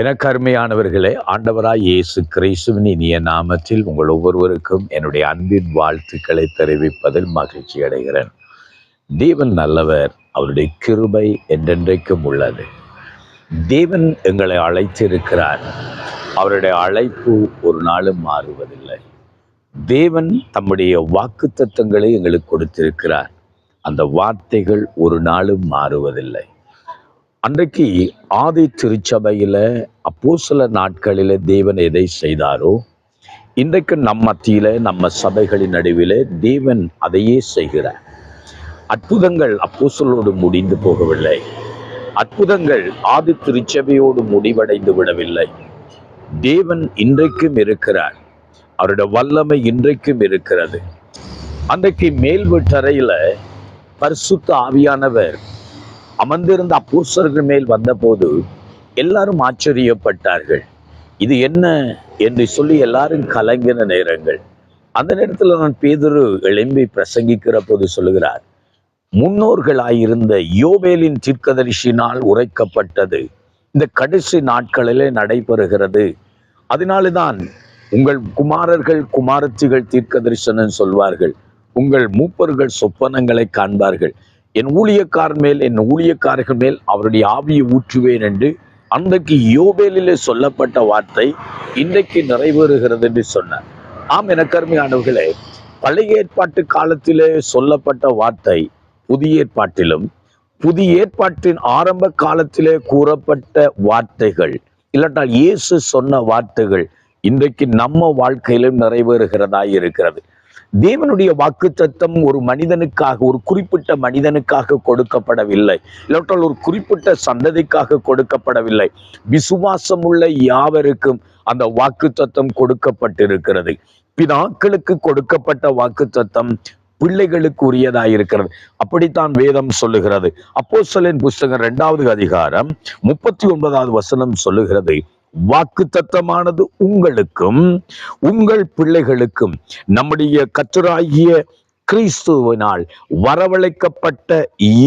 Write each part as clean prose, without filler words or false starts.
எனக்கு அருமையானவர்களே, ஆண்டவராய் இயேசு கிறிஸ்துவின் இனிய நாமத்தில் உங்கள் ஒவ்வொருவருக்கும் என்னுடைய அன்பின் வாழ்த்துக்களை தெரிவிப்பதில் மகிழ்ச்சி அடைகிறேன். தேவன் நல்லவர், அவருடைய கிருபை என்றென்றைக்கும் உள்ளது. தேவன் எங்களை அழைத்திருக்கிறார். அவருடைய அழைப்பு ஒரு நாளும் மாறுவதில்லை. தேவன் தம்முடைய வாக்குத்தத்தங்களை எங்களுக்கு கொடுத்திருக்கிறார். அந்த வார்த்தைகள் ஒரு நாளும் மாறுவதில்லை. அன்றைக்கு ஆதி திருச்சபையில அப்போஸ்தல நாட்களில தேவன் எதை செய்தாரோ, இன்றைக்கு நம் மத்தியில நம்ம சபைகளின் நடுவிலே தேவன் அதையே செய்கிறார். அற்புதங்கள் அப்போஸ்தலரோடு முடிந்து போகவில்லை. அற்புதங்கள் ஆதி திருச்சபையோடு முடிவடைந்து விடவில்லை. தேவன் இன்றைக்கும் இருக்கிறார். அவருடைய வல்லமை இன்றைக்கும் இருக்கிறது. அன்றைக்கு மேல் வீட்டறையில பரிசுத்த ஆவியானவர் அமர்ந்திருந்த அப்போஸ்தலர்கள் மேல் வந்தபோது எல்லாரும் ஆச்சரியப்பட்டார்கள். இது என்ன என்று சொல்லி எல்லாரும் கலங்கின நேரங்கள். அந்த நேரத்தில் நான் பேதுரு எழும்பி பிரசங்கிக்கிற போது சொல்லுகிறார், முன்னோர்களாயிருந்த யோவேலின் தீர்க்கதரிசியினால் உரைக்கப்பட்டது இந்த கடைசி நாட்களிலே நடைபெறுகிறது. அதனால்தான் உங்கள் குமாரர்கள் குமாரத்திகள் தீர்க்க தரிசனம் சொல்வார்கள், உங்கள் மூப்பர்கள் சொப்பனங்களை காண்பார்கள், என் ஊழியக்காரர்கள் மேல் அவருடைய ஆவியை ஊற்றுவேன் என்று அன்றைக்கு யோவேலிலே சொல்லப்பட்ட வார்த்தை இன்றைக்கு நிறைவேறுகிறது என்று சொன்னார். ஆம், எனக்கு அருமையானவர்களே, பழைய ஏற்பாட்டு காலத்திலே சொல்லப்பட்ட வார்த்தை புதிய ஏற்பாட்டிலும், புதிய ஏற்பாட்டின் ஆரம்ப காலத்திலே கூறப்பட்ட வார்த்தைகள், இல்லாட்டால் இயேசு சொன்ன வார்த்தைகள் இன்றைக்கு நம்ம வாழ்க்கையிலும் நிறைவேறுகிறதா இருக்கிறது. தேவனுடைய வாக்குத்தத்தம் ஒரு மனிதனுக்காக, ஒரு குறிப்பிட்ட மனிதனுக்காக கொடுக்கப்படவில்லை, இல்லாட்டால் ஒரு குறிப்பிட்ட சந்ததிக்காக கொடுக்கப்படவில்லை. விசுவாசம் உள்ள யாவருக்கும் அந்த வாக்குத்தத்தம் கொடுக்கப்பட்டிருக்கிறது. பிதாக்களுக்கு கொடுக்கப்பட்ட வாக்குத்தத்தம் பிள்ளைகளுக்கு உரியதாயிருக்கிறது. அப்படித்தான் வேதம் சொல்லுகிறது. அப்போஸ்தலரின் புஸ்தகம் 2வது அதிகாரம் 39வது வசனம் சொல்லுகிறது, வாக்குத்தத்தமானது உங்களுக்கும் உங்கள் பிள்ளைகளுக்கும் நம்முடைய கர்த்தராகிய கிறிஸ்துவினால் வரவழைக்கப்பட்ட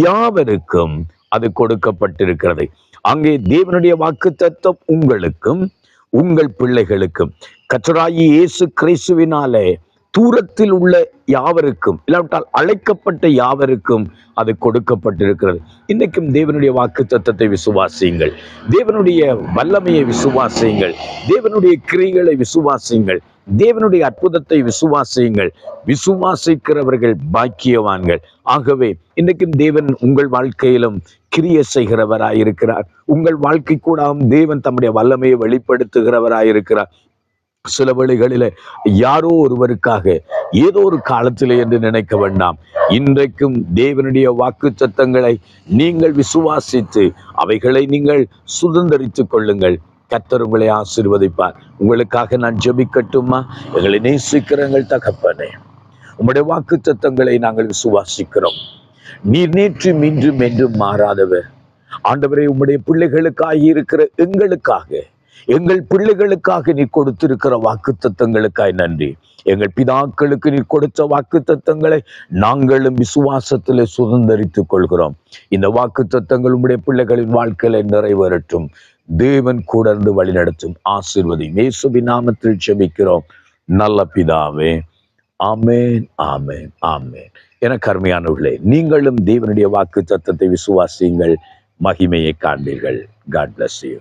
யாவருக்கும் அது கொடுக்கப்பட்டிருக்கிறது. அங்கே தேவனுடைய வாக்குத்தத்தம் உங்களுக்கும் உங்கள் பிள்ளைகளுக்கும், கர்த்தராகிய இயேசு கிறிஸ்துவினாலே தூரத்தில் உள்ள யாவருக்கும், இல்லாவிட்டால் அழைக்கப்பட்ட யாவருக்கும் அது கொடுக்கப்பட்டிருக்கிறது. இன்றைக்கும் தேவனுடைய வாக்குத்தத்தத்தை விசுவாசியுங்கள், தேவனுடைய வல்லமையை விசுவாசியுங்கள், தேவனுடைய கிரியைகளை விசுவாசியுங்கள், தேவனுடைய அற்புதத்தை விசுவாசியுங்கள். விசுவாசிக்கிறவர்கள் பாக்கியவான்கள். ஆகவே இன்றைக்கும் தேவன் உங்கள் வாழ்க்கையிலும் கிரியை செய்கிறவராயிருக்கிறார். உங்கள் வாழ்க்கை கூட தேவன் தம்முடைய வல்லமையை வெளிப்படுத்துகிறவராயிருக்கிறார். சில வேளைகளில் யாரோ ஒருவருக்காக ஏதோ ஒரு காலத்திலே என்று நினைக்க வேண்டாம். இன்றைக்கும் தேவனுடைய வாக்குத்தத்தங்களை நீங்கள் விசுவாசித்து அவைகளை நீங்கள் சுதந்தரித்துக் கொள்ளுங்கள். கர்த்தர் உங்களை ஆசீர்வதிப்பார். உங்களுக்காக நான் ஜெபிக்கட்டுமா? எங்களை நேசிக்கிற எங்கள் தகப்பனே, உம்முடைய வாக்குத்தத்தங்களை நாங்கள் விசுவாசிக்கிறோம். நீர் நேற்றும் இன்றும் என்றும் மாறாதவர். ஆண்டவரே, உம்முடைய பிள்ளைகளுக்காக இருக்கிற எங்களுக்காக, எங்கள் பிள்ளைகளுக்காக நீ கொடுத்திருக்கிற வாக்குத்தத்தங்களுக்காய் நன்றி. எங்கள் பிதாக்களுக்கு நீ கொடுத்த வாக்குத்தத்தங்களை நாங்களும் விசுவாசத்திலே சுதந்தரித்துக் கொள்கிறோம். இந்த வாக்குத்தத்தங்கள் உம்முடைய பிள்ளைகளின் வாழ்க்கையில நிறைவேறட்டும். தேவன் கூட இருந்து வழி நடத்தும். ஆசீர்வதி. இயேசுவின் நாமத்தில் ஜெபிக்கிறோம் நல்ல பிதாவே. ஆமென், ஆமென், ஆமென். எனக்கு அருமையானவர்களே, நீங்களும் தேவனுடைய வாக்குத்தத்தத்தை விசுவாசியுங்கள், மகிமையை காண்பீர்கள். God bless you.